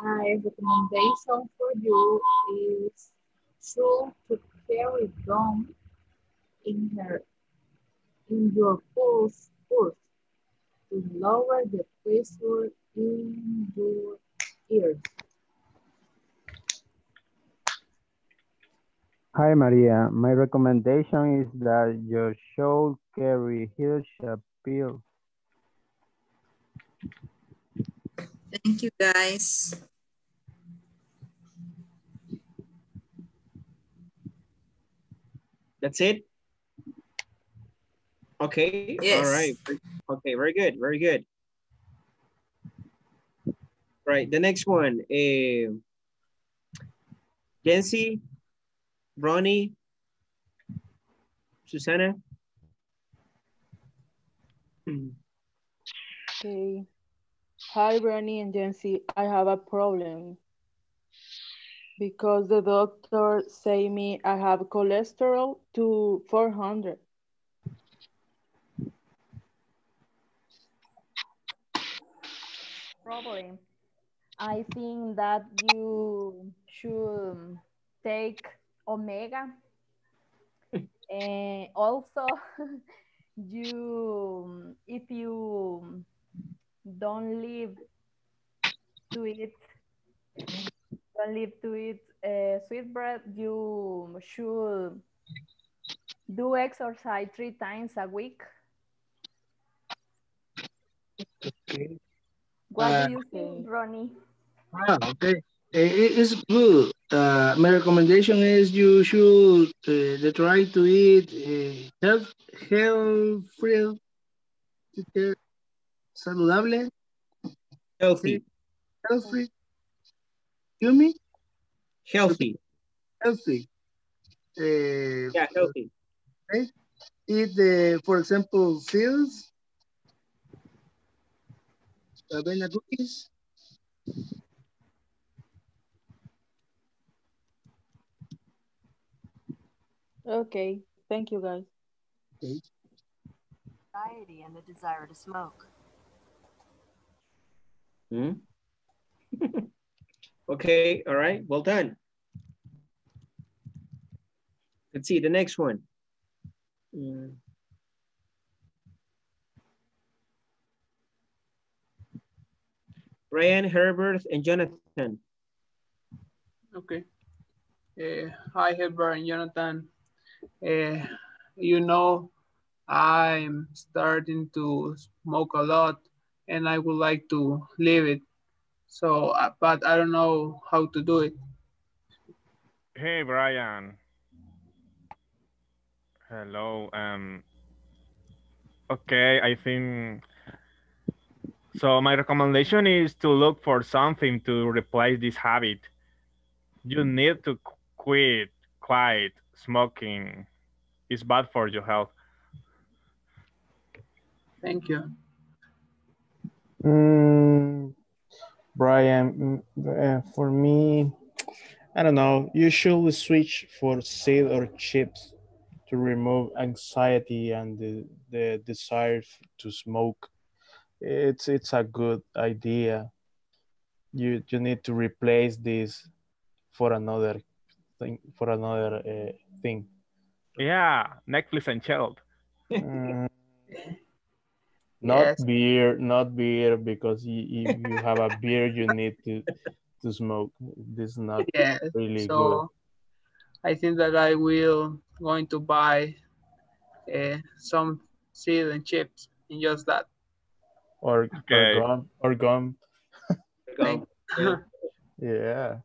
My recommendation for you is to carry gum in her in your purse to lower the pressure in your ears. Hi Maria, my recommendation is that you should carry huge appeal. Thank you guys. That's it? Okay, Yes. all right. Okay, very good, very good. Right, the next one. Jency, Ronnie, Susana. Okay. Hi, Brandy and Jency. I have a problem because the doctor say me I have cholesterol to 400. Problem. I think that you should take omega, and also you if you don't live to eat sweet bread, you should do exercise 3 times a week. Okay. What do Uh, you think, Ronnie? okay. It's good. My recommendation is you should try to eat health saludable. Healthy. Healthy. You mean? Healthy. Healthy. Yeah, healthy. Okay. Eat, for example, seals, avena cookies. Okay, thank you guys. Okay. Anxiety and the desire to smoke. Hmm? Okay, all right, well done. Let's see the next one. Ryan, Herbert, and Jonathan. Okay. Hi, Heber and Jonathan. You know, I'm starting to smoke a lot and I would like to leave it. So, but I don't know how to do it. Hey, Brian. Hello. Okay, I think so. My recommendation is to look for something to replace this habit. You need to quit smoking. It's bad for your health. Thank you. Brian, for me, I don't know. You should switch for seed or chips to remove anxiety and the desire to smoke. It's a good idea. You need to replace this for another thing. Yeah, Netflix and chilled. Not Yes, beer, not beer, because if you have a beer, you need to smoke. This is not yes. really good. So I think that I will going to buy some seed and chips and just that. Or Okay. gum, or gum. Thank Yeah. Yeah.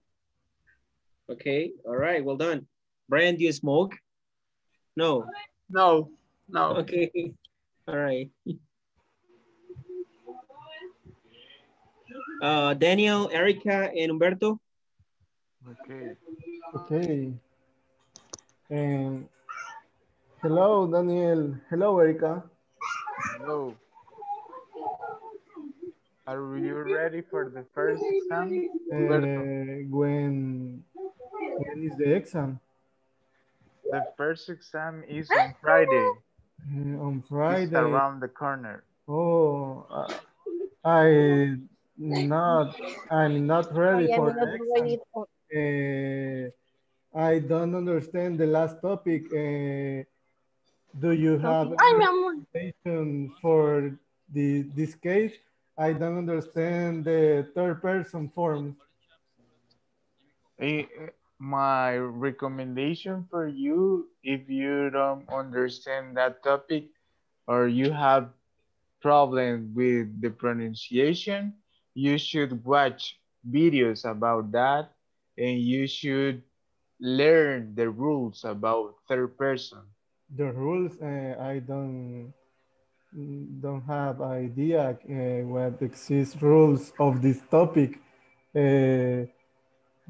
Okay. All right. Well done. Brian, do you smoke? No. No, no. Okay. All right. Daniel, Erica, and Humberto. Okay. Okay. And hello, Daniel. Hello, Erica. Hello. Are you ready for the first exam, Humberto? When is the exam? The first exam is on Friday. On It's Friday. around the corner. Oh, I not. I'm not ready I am for not the exam. ready for I don't understand the last topic. Do you have topic. Ay, any mi amor. recommendation for this case? I don't understand the third person form. Eh, My recommendation for you, if you don't understand that topic or you have problems with the pronunciation, you should watch videos about that and you should learn the rules about third person. The rules, I don't have idea what exist rules of this topic. Uh,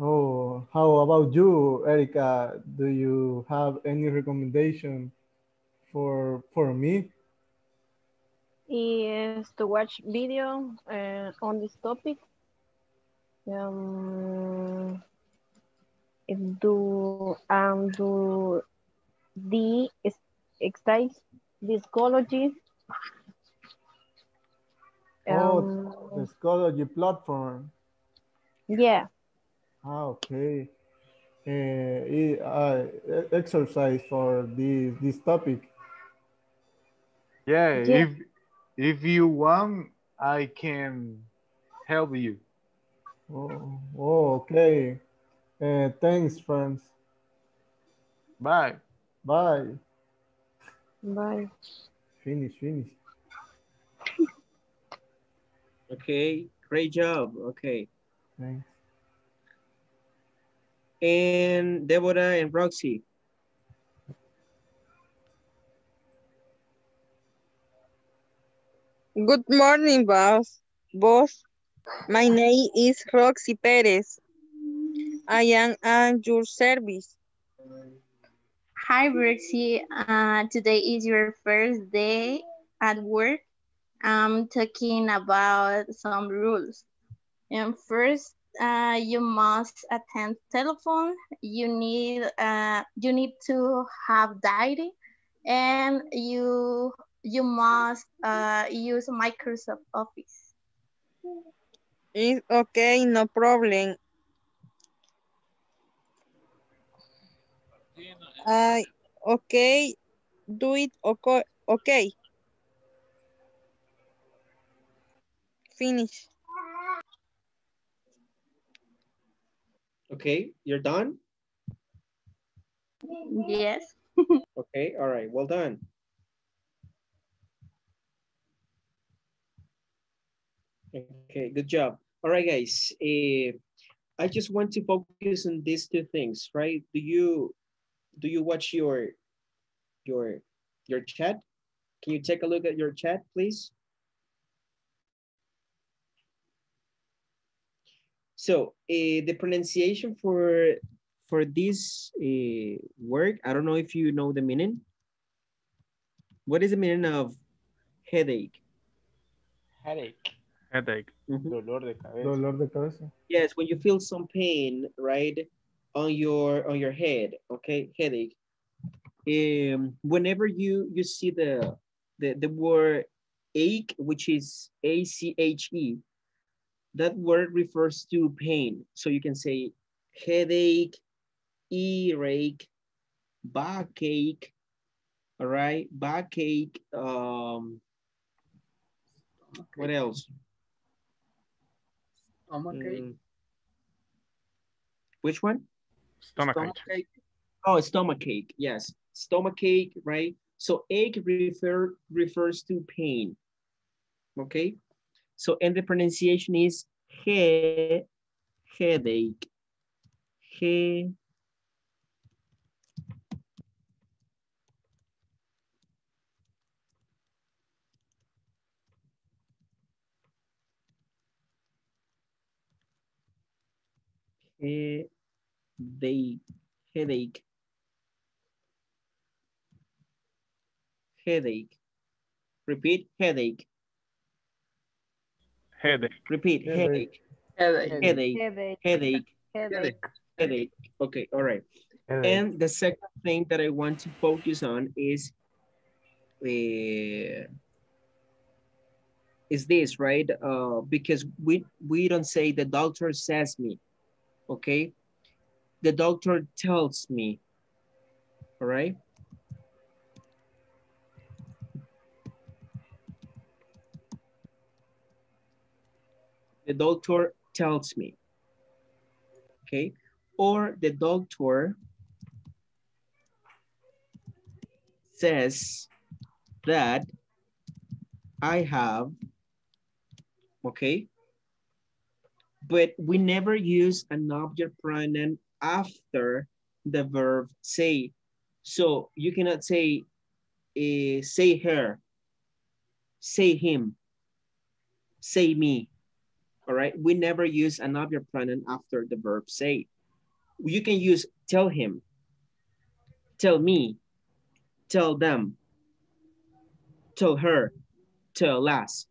oh, how about you, Erica? Do you have any recommendation for me? Is to watch video on this topic. If do the exercise psychology. Oh, Um, the Schoology platform. yeah, Ah, okay. Exercise for this topic. Yeah, yeah. if you want, I can help you. Okay. Thanks, friends. Bye. Bye. Bye. Finish. Okay. Great job. Okay. Thanks. And Deborah and Roxy. Good morning, boss. Boss, my name is Roxy Perez. I am at your service. Hi, Brixie. Today is your first day at work. I'm talking about some rules. And first, you must attend telephone. You need to have diary, and you must use Microsoft Office. It's okay, no problem. I okay, do it okay. Okay, finish. Okay. You're done? Yes. Okay. All right. Well done. Okay. Good job. All right, guys. I just want to focus on these two things, right? Do you watch your your chat? Can you take a look at your chat, please? So the pronunciation for this word, I don't know if you know the meaning. What is the meaning of headache? Headache. Headache. Mhm. Dolor de cabeza. Dolor de cabeza. Yes, when you feel some pain, right, on your head, okay, headache. Whenever you see the word ache, which is ACHE, that word refers to pain. So you can say headache, earache, backache, all right, backache, What else? Stomachache. Which one? Stomachache. Oh, stomachache. Yes, stomachache, right? So ache refers to pain. Okay. So and the pronunciation is headache. Headache. Headache. Repeat, headache. Repeat, headache. Headache. Okay, all right. And the second thing that I want to focus on is this, right? Because we don't say the doctor says me, okay? The doctor tells me, all right? The doctor tells me, okay? Or the doctor says that I have, okay? But we never use an object pronoun after the verb say. So you cannot say, say her, say him, say me, all right? We never use an object pronoun after the verb say. You can use tell him, tell me, tell them, tell her, tell us,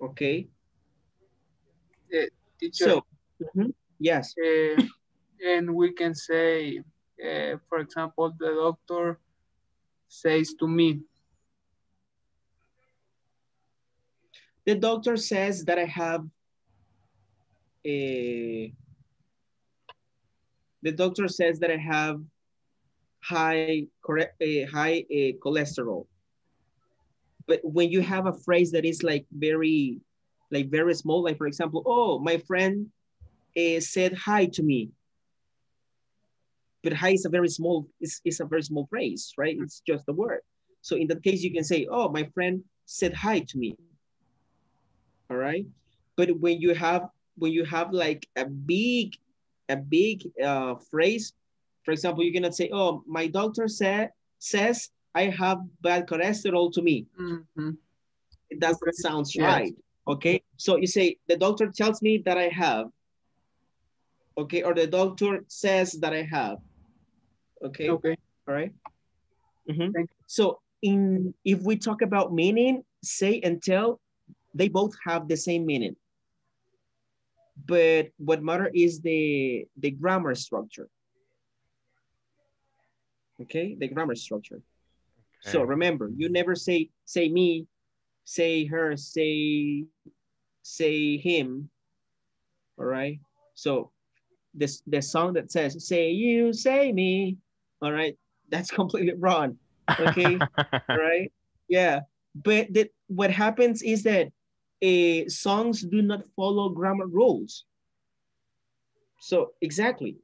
okay? Teacher. So, yes. And we can say, for example, the doctor says to me. The doctor says that I have high cholesterol. But when you have a phrase that is like very small, like for example, oh, my friend said hi to me. But hi is a very small, it's a very small phrase, right? It's just a word. So in that case, you can say, oh, my friend said hi to me. All right. But when you have like a big phrase, for example, you cannot say, oh, my doctor says I have bad cholesterol to me. It doesn't sound right. Okay. So you say, the doctor tells me that I have. Okay. Or the doctor says that I have. Okay. Okay. All right. So if we talk about meaning, say and tell, they both have the same meaning. But what matters is the grammar structure. Okay, the grammar structure. Okay. So remember, you never say me, say her, say him. All right. So the song that says say you, say me. All right, that's completely wrong. Okay. All right. Yeah. But what happens is that songs do not follow grammar rules. So exactly,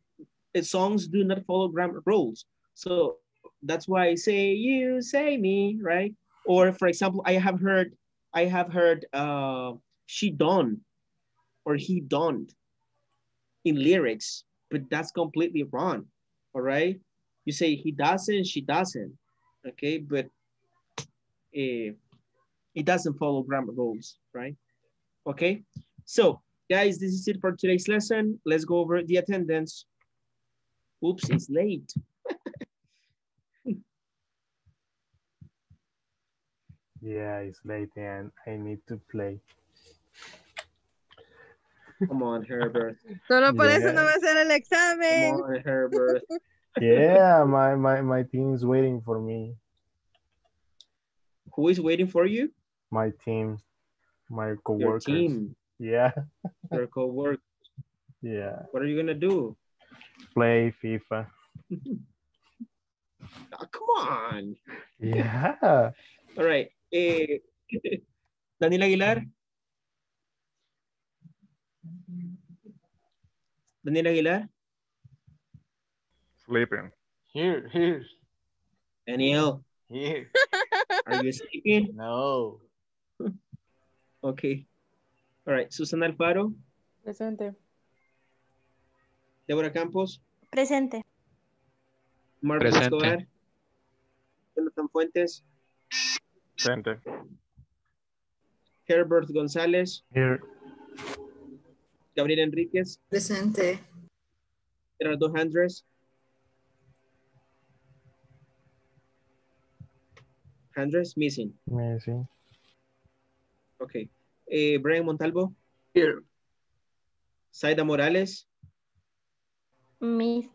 songs do not follow grammar rules. So that's why I say you, say me, right? Or for example, I have heard she done or he don't in lyrics, but that's completely wrong. All right, you say he doesn't, she doesn't. Okay, but it doesn't follow grammar rules, right? Okay, so guys, this is it for today's lesson. Let's go over the attendance. Oops, it's late. Yeah, it's late and I need to play. Come on, Herbert. Solo por eso no va a hacer el examen. Come on, Herbert. Yeah, my team is waiting for me. Who is waiting for you? My team, my coworkers. Your team. Yeah. Your coworkers. Yeah. What are you gonna do? Play FIFA. Oh, come on. Yeah. All right. Daniel Aguilar. Daniel Aguilar. Sleeping. Here. Daniel, Here. are you sleeping? No. Okay. All right. Susana Alfaro. Presente. Débora Campos. Presente. Marvin Presente. Escobar. Jonathan Fuentes. Presente. Herbert González. Here. Gabriel Enríquez. Presente. Gerardo Andres. Andres missing. Amazing. Okay. Brian Montalvo. Here. Saida Morales. Miss.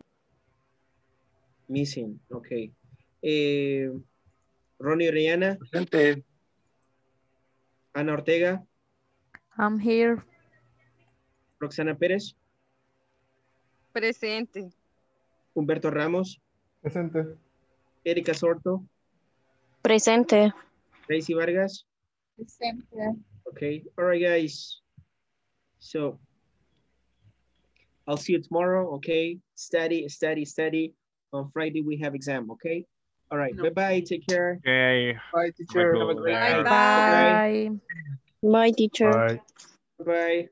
Missing. Okay. Ronnie Orellana. Presente. Ana Ortega. I'm here. Roxana Pérez. Presente. Humberto Ramos. Presente. Erika Sorto. Presente. Tracy Vargas. Presente. Okay. All right, guys. So I'll see you tomorrow. Okay. Study. On Friday we have exam. Okay. All right. Bye-bye. Take care. Okay. Bye, teacher. Have a Good great day. night. Bye. Bye, teacher. Bye. Bye-bye.